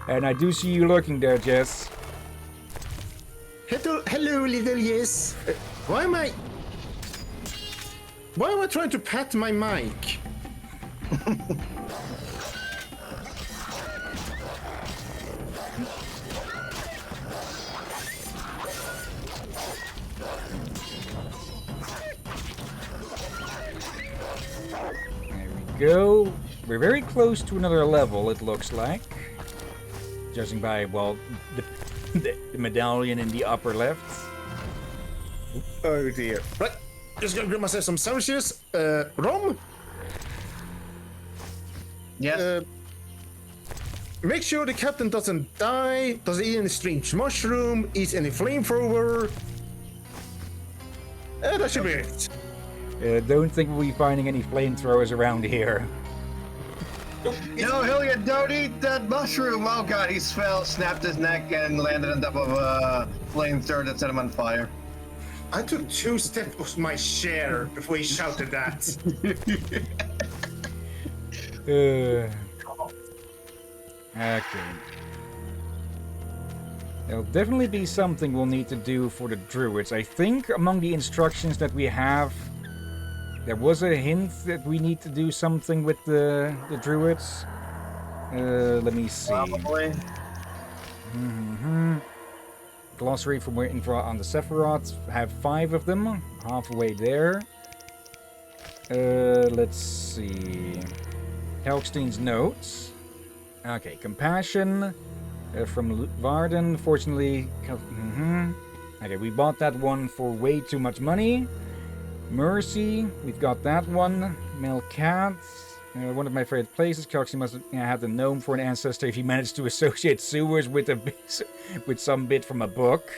And I do see you lurking there, Jess. Hello, little yes. Why am I trying to pat my mic? There we go. We're very close to another level, it looks like. Judging by, well, the medallion in the upper left. Oh dear. Right, just gonna grab myself some Celsius. Rom? Yes. Make sure the captain doesn't die, doesn't eat any strange mushroom, eats any flamethrower. That should be it. Don't think we'll be finding any flamethrowers around here. No, Hilliard, don't eat that mushroom! Oh god, he fell, snapped his neck, and landed on top of a flamethrower that set him on fire. I took 2 steps of my share before he shouted that. Okay. There'll definitely be something we'll need to do for the druids. I think among the instructions that we have, there was a hint that we need to do something with the druids. Let me see. Probably. Glossary from info on the Sephiroth. Have 5 of them. Halfway there. Let's see. Helkstein's notes. Okay, compassion from Varden. Fortunately, okay, we bought that one for way too much money. Mercy, we've got that one. Melcat, one of my favorite places. Kelxie must have had the gnome for an ancestor if he managed to associate sewers with some bit from a book.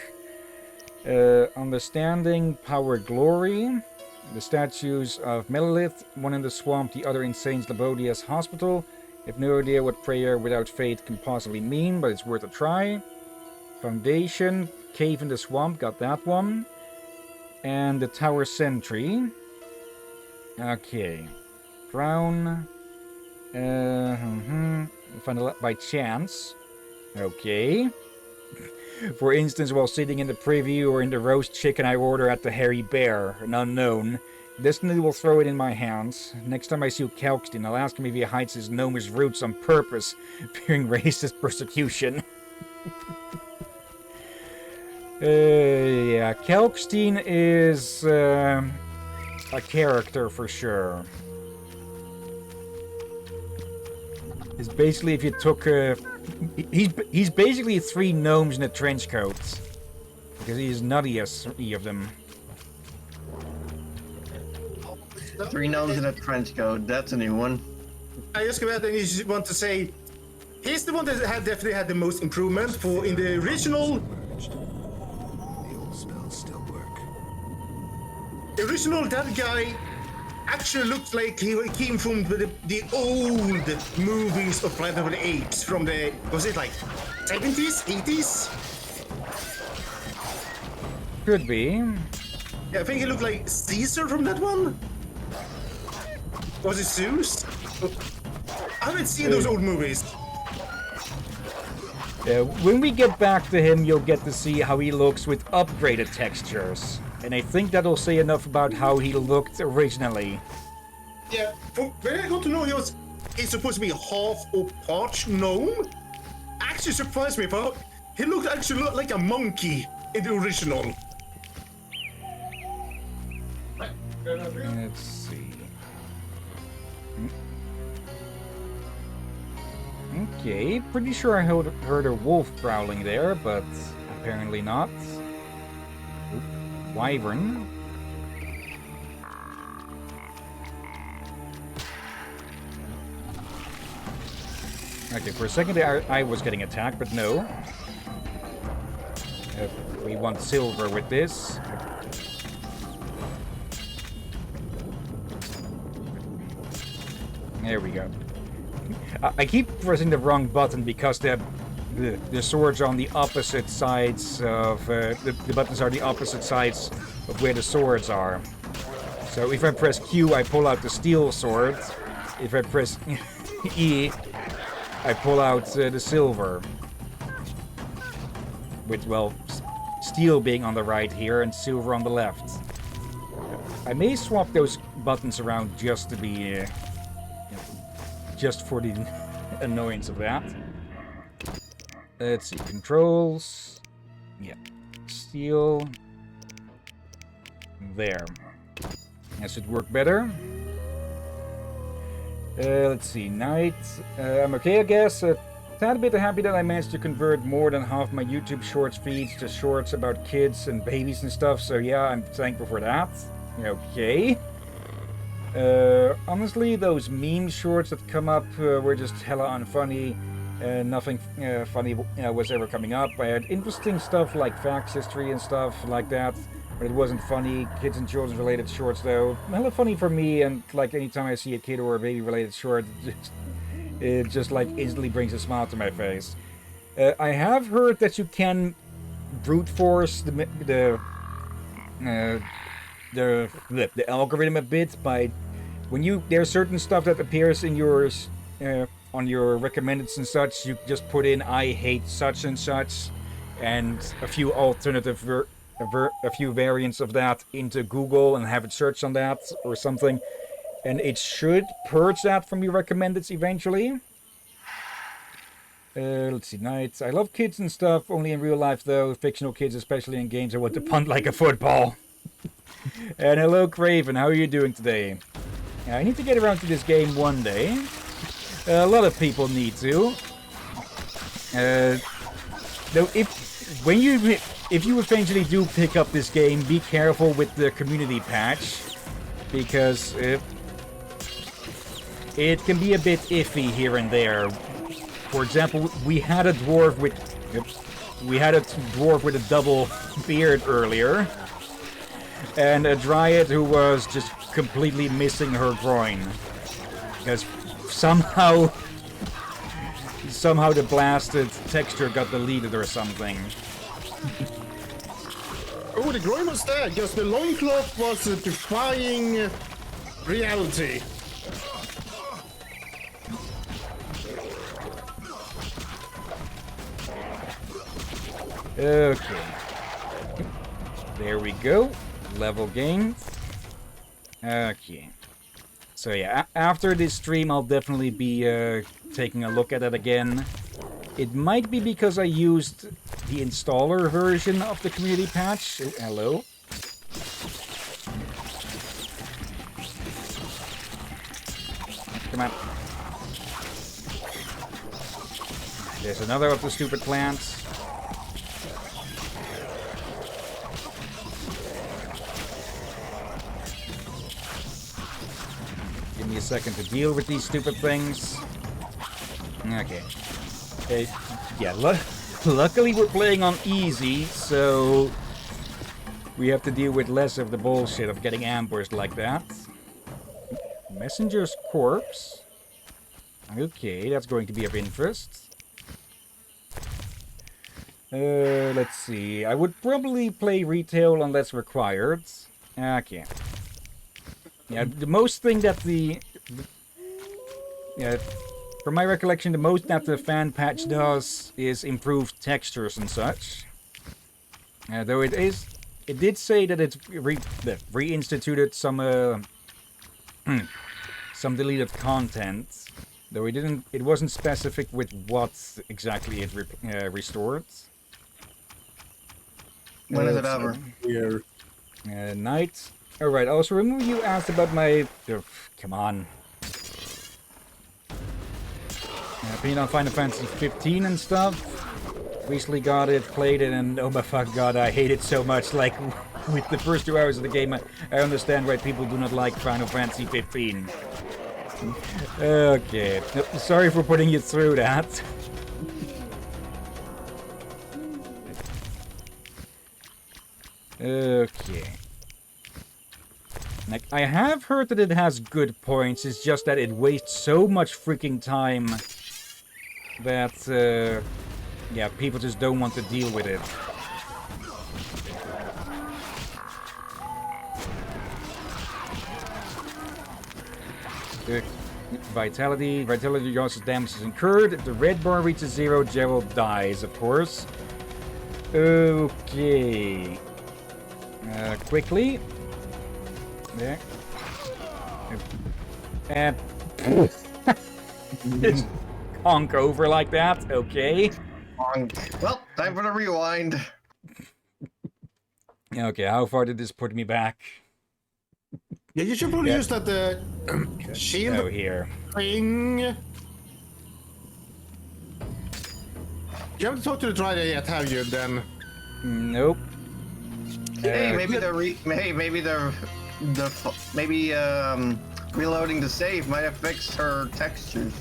Understanding, power, glory. The statues of Melilith, one in the swamp, the other in Saint Labodia's hospital. I have no idea what prayer without faith can possibly mean, but it's worth a try. Foundation, cave in the swamp, got that one. And the tower sentry. Okay. Crown. Find a by chance. Okay. For instance, while sitting in the preview or in the roast chicken I order at the Hairy Bear, an unknown, Destiny will throw it in my hands. Next time I see Kelkstein, I'll ask him if he hides his gnomish roots on purpose, fearing racist persecution. Yeah, Kelkstein is a character for sure. It's basically if you took he's basically 3 gnomes in a trench coat. Because he's nutty as 3 of them. 3 gnomes in a trench coat, that's a new one. I just come out and you want to say, he's the one that definitely had the most improvement. For in the original, that guy actually looked like he came from the old movies of Planet of the Apes from the, was it like 70s, 80s? Could be. Yeah, I think he looked like Caesar from that one. Was it Zeus? I haven't seen those old movies. When we get back to him, you'll get to see how he looks with upgraded textures. And I think that'll say enough about how he looked originally. Yeah, when I got to know he's supposed to be half or part gnome, actually surprised me, but he looked like a monkey in the original. Let's see. Okay, pretty sure I heard a wolf growling there, but apparently not. Oop. Wyvern. Okay, for a second there I was getting attacked, but no. We want silver with this. There we go. I keep pressing the wrong button because the swords are on the opposite sides of... the buttons are the opposite sides of where the swords are. So if I press Q, I pull out the steel sword. If I press E, I pull out the silver. With, well, steel being on the right here and silver on the left. I may swap those buttons around just to be... you know, just for the annoyance of that. Let's see, controls. Yeah, steel. There. That should work better. Let's see, night. I'm okay, I guess. Tad bit happy that I managed to convert more than half my YouTube Shorts feeds to shorts about kids and babies and stuff. So yeah, I'm thankful for that. Okay. Honestly, those meme shorts that come up were just hella unfunny. Nothing funny was ever coming up. I had interesting stuff like facts, history and stuff like that. But it wasn't funny. Kids and children related shorts though. Hella funny for me, and like anytime I see a kid or a baby related short, it just like instantly brings a smile to my face. I have heard that you can brute force the algorithm a bit by when there's certain stuff that appears in yours on your recommendeds and such. You just put in "I hate such and such" and a few alternative a few variants of that into Google and have it search on that or something, and it should purge that from your recommendeds eventually. Let's see, nights. I love kids and stuff, only in real life though. Fictional kids, especially in games, I want to punt like a football. And hello Craven, how are you doing today? I need to get around to this game one day. A lot of people need to. Though if you eventually do pick up this game, be careful with the community patch, because it can be a bit iffy here and there. For example, we had a dwarf with a double beard earlier, and a dryad who was just completely missing her groin, because somehow the blasted texture got deleted or something. Oh, the groin was there, because the loincloth was defying reality. Okay. There we go. Level gained. Okay. So yeah, after this stream I'll definitely be taking a look at it again. It might be because I used the installer version of the community patch. Oh, hello. Come on. There's another of the stupid plants. Give me a second to deal with these stupid things. Okay. Yeah, luckily we're playing on easy, so we have to deal with less of the bullshit of getting ambushed like that. Messenger's corpse. Okay, that's going to be of interest. Let's see. I would probably play retail unless required. Okay. Yeah, the most thing that from my recollection, the most that the fan patch does is improve textures and such. Though it did say that it's reinstituted some deleted content. Though it wasn't specific with what exactly it restored. When is it over? Weird. Night. Alright, also remember you asked about my... come on. Opinion on Final Fantasy 15 and stuff. Recently got it, played it, and oh my fuck god, I hate it so much. Like, with the first 2 hours of the game, I understand why people do not like Final Fantasy 15. Okay, sorry for putting you through that. Okay. Like, I have heard that it has good points, it's just that it wastes so much freaking time that, yeah, people just don't want to deal with it. Vitality. Vitality causes damage is incurred. If the red bar reaches 0, Gerald dies, of course. Okay. Quickly. There. And just conk over like that. Okay. Well, time for the rewind. Okay, how far did this put me back? Yeah, you should probably use that shield Oh, here. thing. You haven't talked to the Dryad yet, have you? Then. Nope. Hey, maybe reloading the save might have fixed her textures.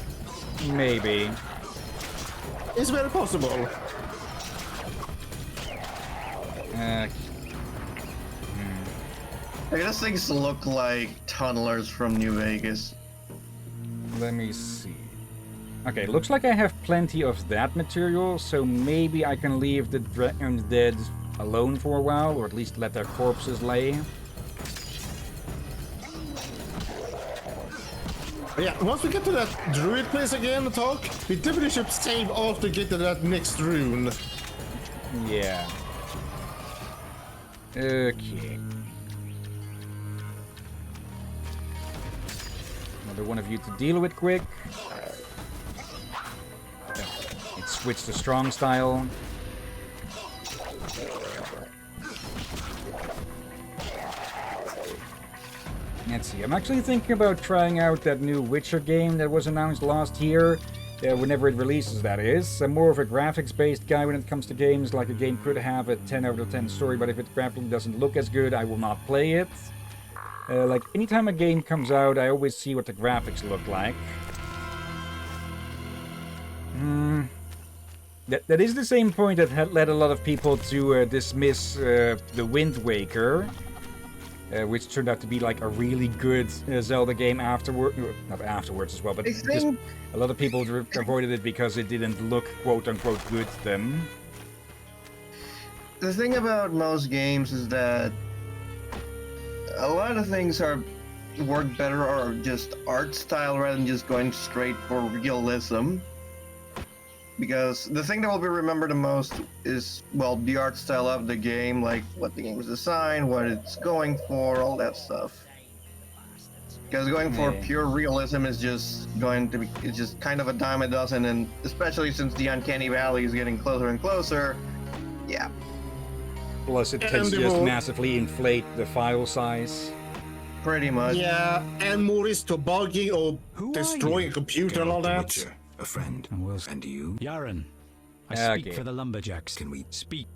Maybe. It's very possible. Like, those things look like tunnelers from New Vegas. Let me see. Okay, looks like I have plenty of that material, so maybe I can leave the Undead alone for a while, or at least let their corpses lay. But yeah, once we get to that druid place again to talk, we definitely should save after get to that next rune. Yeah. Okay. Another one of you to deal with quick. Let's switch to strong style. Let's see, I'm actually thinking about trying out that new Witcher game that was announced last year. Whenever it releases, that is. I'm more of a graphics-based guy when it comes to games. Like, a game could have a 10 out of 10 story, but if it graphically doesn't look as good, I will not play it. Like, anytime a game comes out, I always see what the graphics look like. That is the same point that had led a lot of people to dismiss the Wind Waker. Which turned out to be like a really good Zelda game afterward. Not afterwards as well, but just a lot of people avoided it because it didn't look quote-unquote good to them. The thing about most games is that a lot of things work better or just art style rather than just going straight for realism. Because the thing that will be remembered the most is, well, the art style of the game, like what the game was designed, what it's going for, all that stuff. Because going for pure realism is just going to be, it's just kind of a dime a dozen, and especially since the Uncanny Valley is getting closer and closer, yeah. Plus it tends to just massively inflate the file size. Pretty much. Yeah, and more is to bugging or destroying a computer and all that. Witcher, a friend. And you? Yaren, I speak for the lumberjacks. Can we speak?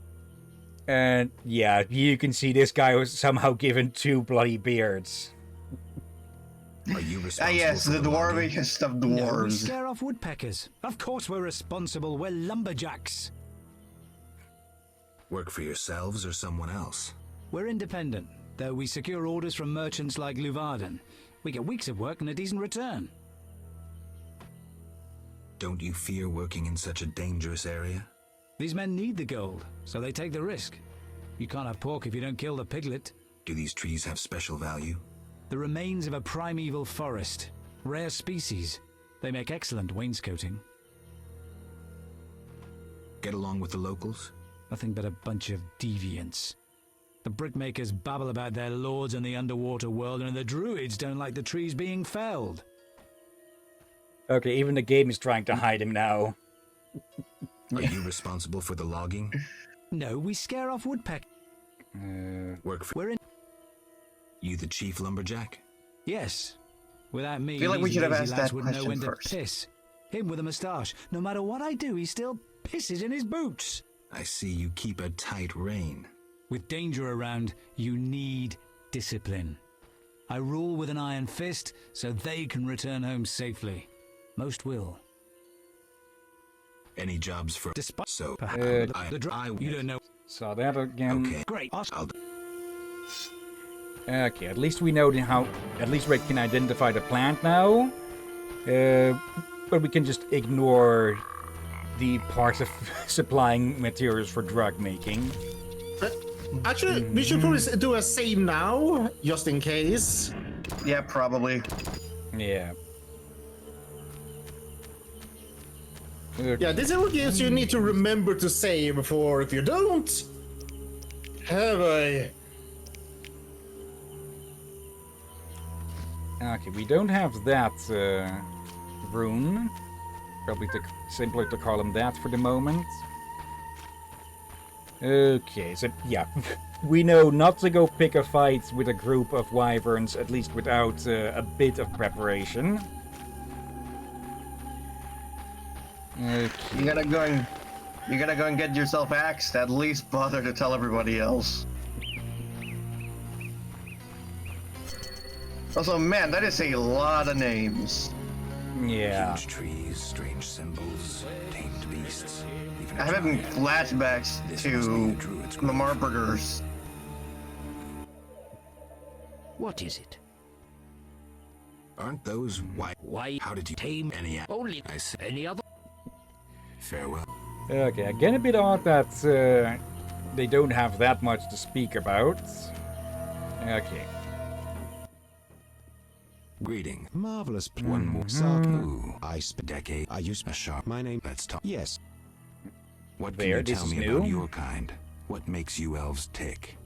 And yeah, you can see this guy was somehow given 2 bloody beards. Are you responsible? Yes, the dwarviest of dwarves. No, we scare off woodpeckers. Of course we're responsible. We're lumberjacks. Work for yourselves or someone else? We're independent, though we secure orders from merchants like Luvarden. We get weeks of work and a decent return. Don't you fear working in such a dangerous area? These men need the gold, so they take the risk. You can't have pork if you don't kill the piglet. Do these trees have special value? The remains of a primeval forest. Rare species. They make excellent wainscoting. Get along with the locals? Nothing but a bunch of deviants. The brickmakers babble about their lords in the underwater world, and the druids don't like the trees being felled. Okay, even the game is trying to hide him now. Are you responsible for the logging? No, we scare off woodpeckers. Work for... We're in... You the chief lumberjack? Yes. Without me, I feel like we these should have lazy asked lads that wouldn't know when question to first. piss. Him with a moustache. No matter what I do, he still pisses in his boots. I see you keep a tight rein. With danger around, you need discipline. I rule with an iron fist, so they can return home safely. Most will. Any jobs for... Despite... So, you don't know... Saw that again. Okay. Great. Okay, at least we know how... At least we can identify the plant now. But we can just ignore the part of supplying materials for drug making. Actually, we should probably do a save now, just in case. Yeah, probably. Yeah. Yeah, these are games you need to remember to save for. If you don't, have I? Okay, we don't have that rune. Probably simpler to call him that for the moment. Okay, so yeah, we know not to go pick a fight with a group of wyverns, at least without a bit of preparation. Okay. You gotta go and get yourself axed. At least bother to tell everybody else. Also, man, that is a lot of names. Yeah. Huge trees, strange symbols, tamed beasts. Even a I'm having giant. flashbacks This to must be a druid's the Marburgers. What is it? Aren't those white? Why How did you tame any? only I said any other? farewell. Okay, again a bit odd that they don't have that much to speak about. Okay. Greeting. Marvelous. One more Ooh, I spent decade. I use A sharp. my name. Let's talk. Yes. What There, can you this tell is me new. about your kind? What makes you elves tick?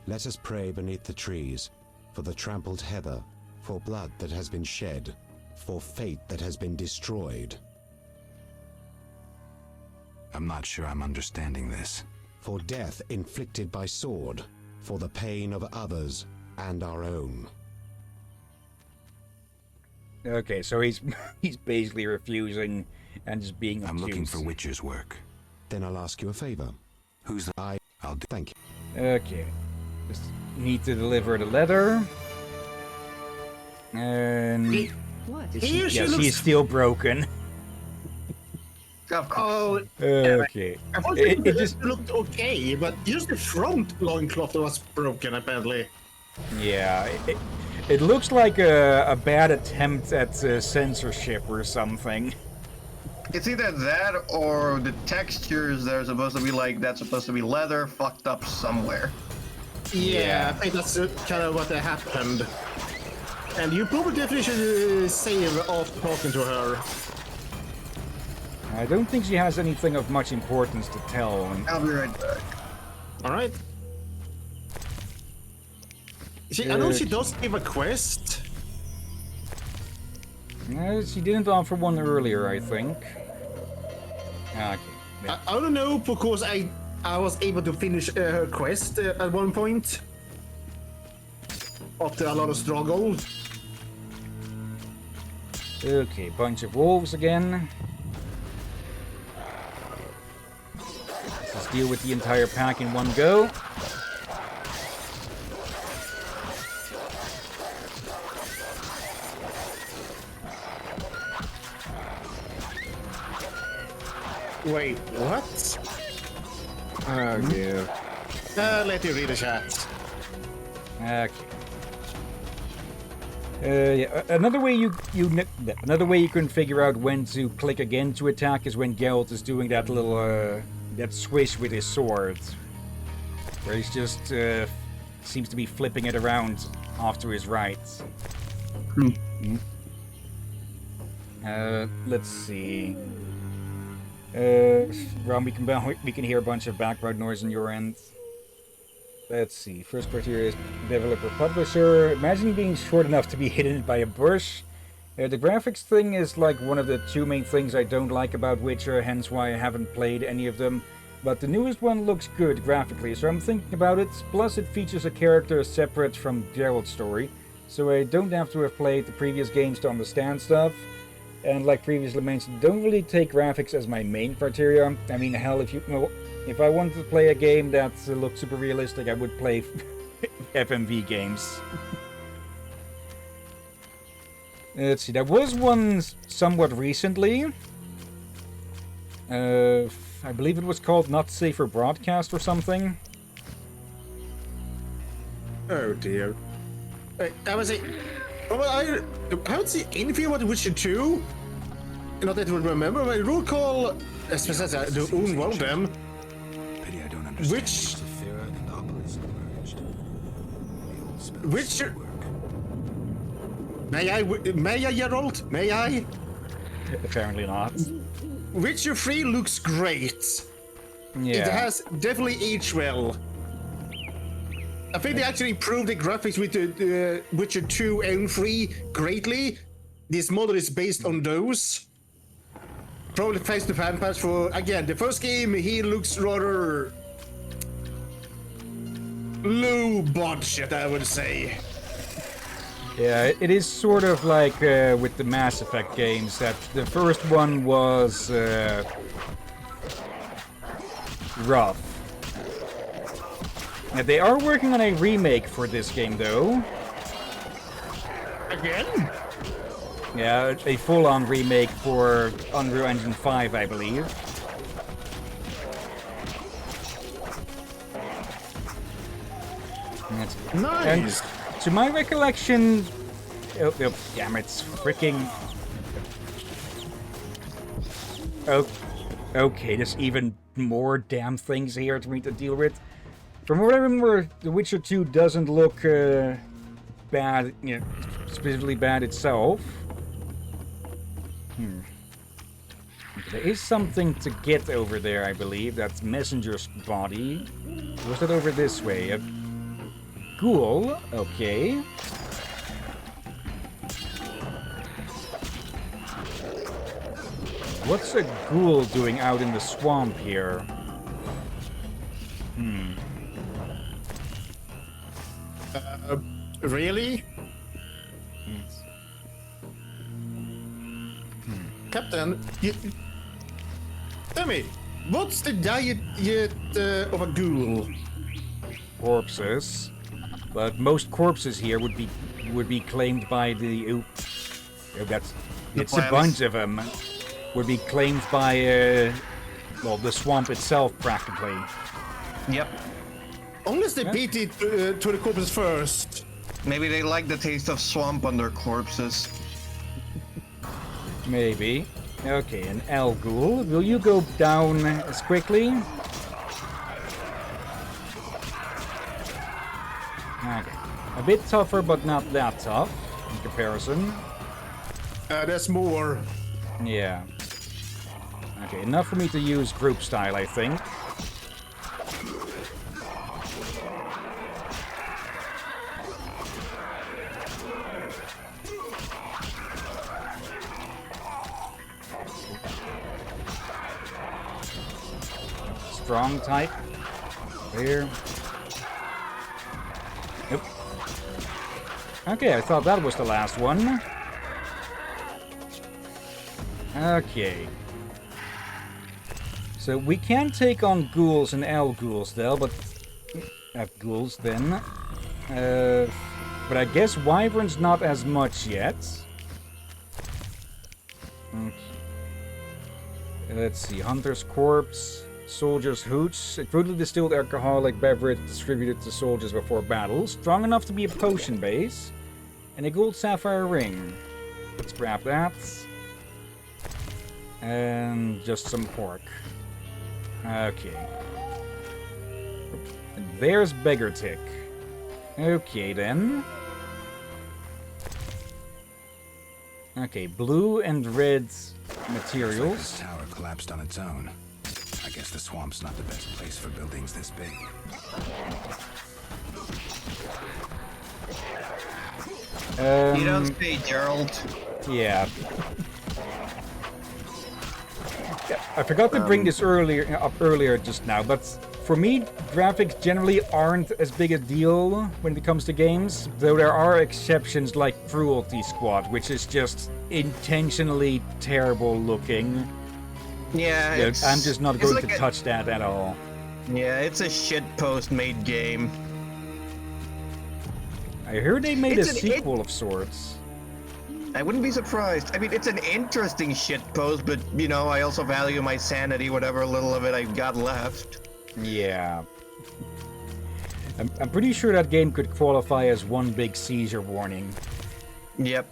Let us pray beneath the trees, for the trampled heather, for blood that has been shed, for fate that has been destroyed, I'm not sure I'm understanding this. for death inflicted by sword, for the pain of others and our own. Okay, so he's he's basically refusing and just being I'm obtuse. looking for witcher's work. Then I'll ask you a favor. Who's the? I'll do. Thank you. Okay. Just need to deliver the letter. And What? Here she yes, looks. he's still broken. Of course. Oh, Okay. I thought It just looked okay, but just the front loincloth was broken apparently. yeah. It looks like a bad attempt at censorship or something. It's either that or the textures that are supposed to be like that's supposed to be leather fucked up somewhere. Yeah, I think that's kind of what happened. And you probably definitely should save after talking to her. I don't think she has anything of much importance to tell. I'll be right back. All right. I know she does give a quest. She didn't offer one earlier, I think. Okay. Yeah. I don't know because I was able to finish her quest at one point after a lot of struggle. Okay, bunch of wolves again. Let's deal with the entire pack in one go. Wait, what? Oh, dear. Let you read the chat. Okay. Yeah, another way another way you can figure out when to click again to attack is when Geralt is doing that little that swish with his sword, where he's just seems to be flipping it around off to his right. Let's see. Ron, we can hear a bunch of background noise on your end. Let's see. First criteria is developer publisher. Imagine being short enough to be hidden by a bush. The graphics thing is like one of the two main things I don't like about Witcher, hence why I haven't played any of them. But the newest one looks good graphically, so I'm thinking about it. Plus it features a character separate from Geralt's story, so I don't have to have played the previous games to understand stuff. And like previously mentioned, don't really take graphics as my main criteria. I mean, hell, if I wanted to play a game that looked super realistic, I would play FMV games. Let's see, there was one somewhat recently. I believe it was called Not Safe for Broadcast or something. Oh dear. I was saying, I haven't seen anything about Witcher 2. Not that I would remember, but I recall, especially the own one of them. Pity I don't understand. Which- Sephira and Opolis merged. The old spells Witcher- work. May I, Geralt? May I? Apparently not. Witcher 3 looks great. Yeah. It has definitely aged well. I think they actually improved the graphics with the Witcher 2 and 3 greatly. This model is based on those. Probably thanks to fan patch for, again, the first game, he looks rather low budget, I would say. Yeah, it is sort of like with the Mass Effect games, that the first one was rough. Yeah, they are working on a remake for this game, though. Again? Yeah, a full-on remake for Unreal Engine 5, I believe. Nice. And to my recollection... Oh, damn, it's freaking... Oh, okay, there's even more damn things here for me to deal with. From what I remember, The Witcher 2 doesn't look bad, you know, specifically bad itself. There is something to get over there, I believe. That's Messenger's body. Was that over this way? A ghoul? Okay. What's a ghoul doing out in the swamp here? Really? Captain, tell me, what's the diet of a ghoul? Corpses. But most corpses here would be claimed by the... Oh, that's... It's a plants. bunch of them. Would be claimed by, well, the swamp itself, practically. Yep. Unless they beat it to the corpses first. Maybe they like the taste of swamp on their corpses. Maybe. Okay, an El Ghoul. Will you go down as quickly? Okay. A bit tougher, but not that tough in comparison. There's more. Yeah. Okay, enough for me to use group style, I think. Strong type. There. Nope. Okay, I thought that was the last one. Okay. So we can take on ghouls and El Ghouls though, but... ghouls then. But I guess Wyvern's not as much yet. Okay. Let's see, Hunter's Corpse, Soldier's Hooch, a crudely distilled alcoholic beverage distributed to soldiers before battle, strong enough to be a potion base, and a gold sapphire ring. Let's grab that. And just some pork. Okay. And there's Beggar Tick. Okay then. Okay, blue and red materials. This tower collapsed on its own. I guess the swamp's not the best place for buildings this big. You don't say, Gerald. Yeah. I forgot to bring this up earlier just now, but for me, graphics generally aren't as big a deal when it comes to games, though there are exceptions like Cruelty Squad, which is just intentionally terrible looking. Yeah, Yeah, it's, I'm just not it's going like to touch that at all. Yeah, it's a shitpost made game. I heard they made It's a an- sequel of sorts. I wouldn't be surprised. I mean, it's an interesting shitpost, but, you know, I also value my sanity, whatever little of it I've got left. Yeah. I'm pretty sure that game could qualify as one big seizure warning. Yep.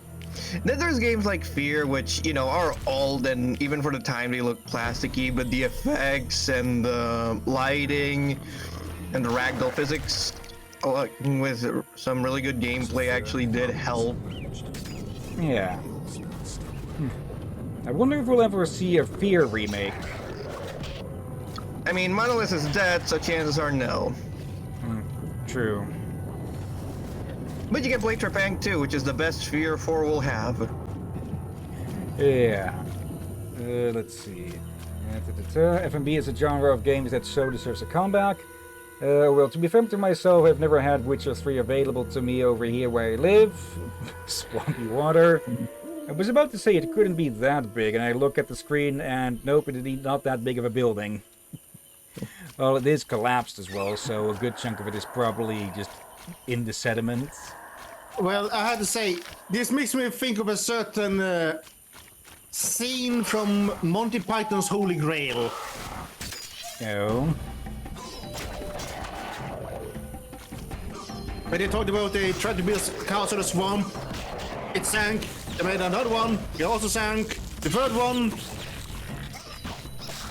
Then there's games like Fear, which, you know, are old, and even for the time they look plasticky, but the effects and the lighting and the ragdoll physics, with some really good gameplay, actually did help. Yeah. I wonder if we'll ever see a Fear remake. I mean, Monolith is dead, so chances are no. True. But you get Blade Trapang too, which is the best Fear 4 will have. Yeah. Let's see. FMB is a genre of games that so deserves a comeback. Well, to be fair to myself, I've never had Witcher 3 available to me over here where I live. Swampy water. I was about to say it couldn't be that big, and I look at the screen and nope, it's not that big of a building. Well, it is collapsed as well, so a good chunk of it is probably just in the sediments. Well, I had to say, this makes me think of a certain scene from Monty Python's Holy Grail. Oh. When they talked about they tried to build a house in a swamp, it sank. They made another one, it also sank. The third one,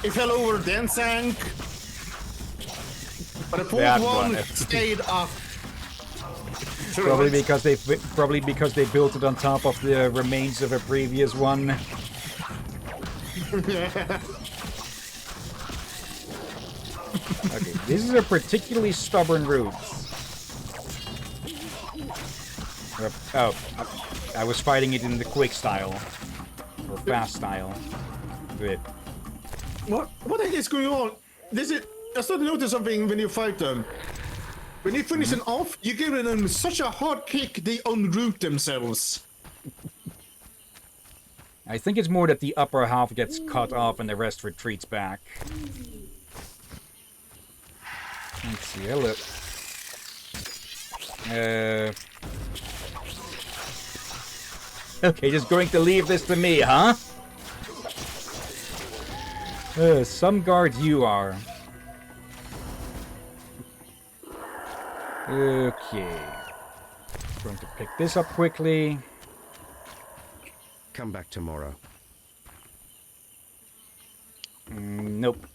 it fell over, then sank. But the fourth one stayed up. Probably because they built it on top of the remains of a previous one. Okay, this is a particularly stubborn route. Oh, I was fighting it in the quick style. Or fast style. Good. What the heck is going on? I started to notice something when you fight them. When you finish them off, you give them such a hard kick, they unroot themselves. I think it's more that the upper half gets cut off and the rest retreats back. Let's see, hello. Okay, just going to leave this to me, huh? Some guard you are. Okay. Going to pick this up quickly. Come back tomorrow. Nope.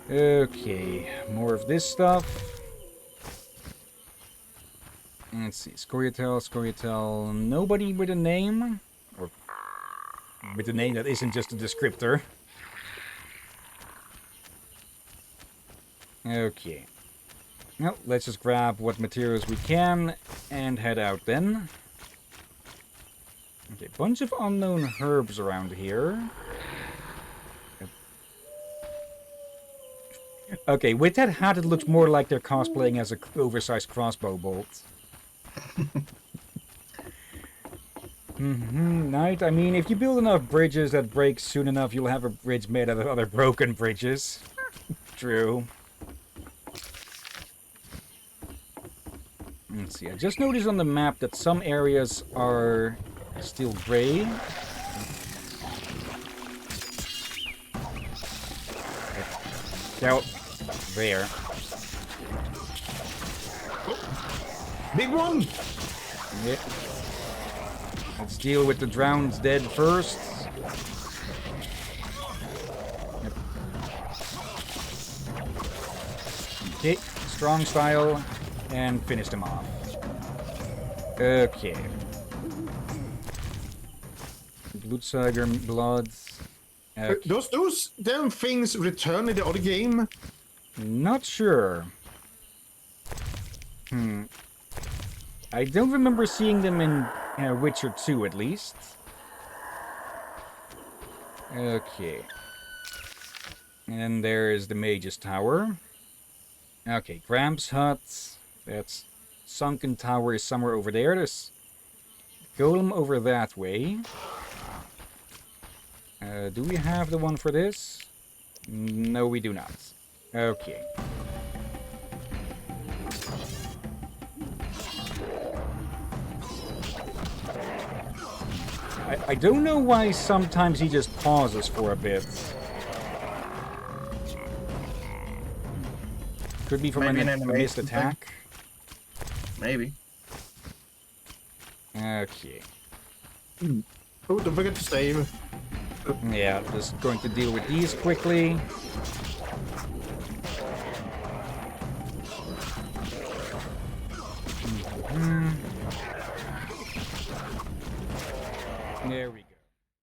Okay, more of this stuff. Let's see, Scoia'tael, nobody with a name? Or with a name that isn't just a descriptor. Okay. Well, let's just grab what materials we can and head out then. Okay, bunch of unknown herbs around here. Okay, with that hat it looks more like they're cosplaying as an oversized crossbow bolt. Right, I mean, if you build enough bridges that break soon enough, you'll have a bridge made out of other broken bridges. True. Let's see, I just noticed on the map that some areas are still gray. Now, there. Big one! Yeah. Let's deal with the drowned dead first. Yep. Okay, strong style, and finish them off. Okay. Bloodsucker, bloods. Those damn things return in the other game? Not sure. I don't remember seeing them in Witcher 2, at least. Okay. And there's the Mage's Tower. Okay, Gramps' hut. That's Sunken Tower is somewhere over there. There's Golem over that way. Do we have the one for this? No, we do not. Okay. I don't know why sometimes he just pauses for a bit. Could be from Maybe a an missed animation attack. Maybe. Okay. Oh, don't forget to save. Yeah, just going to deal with these quickly.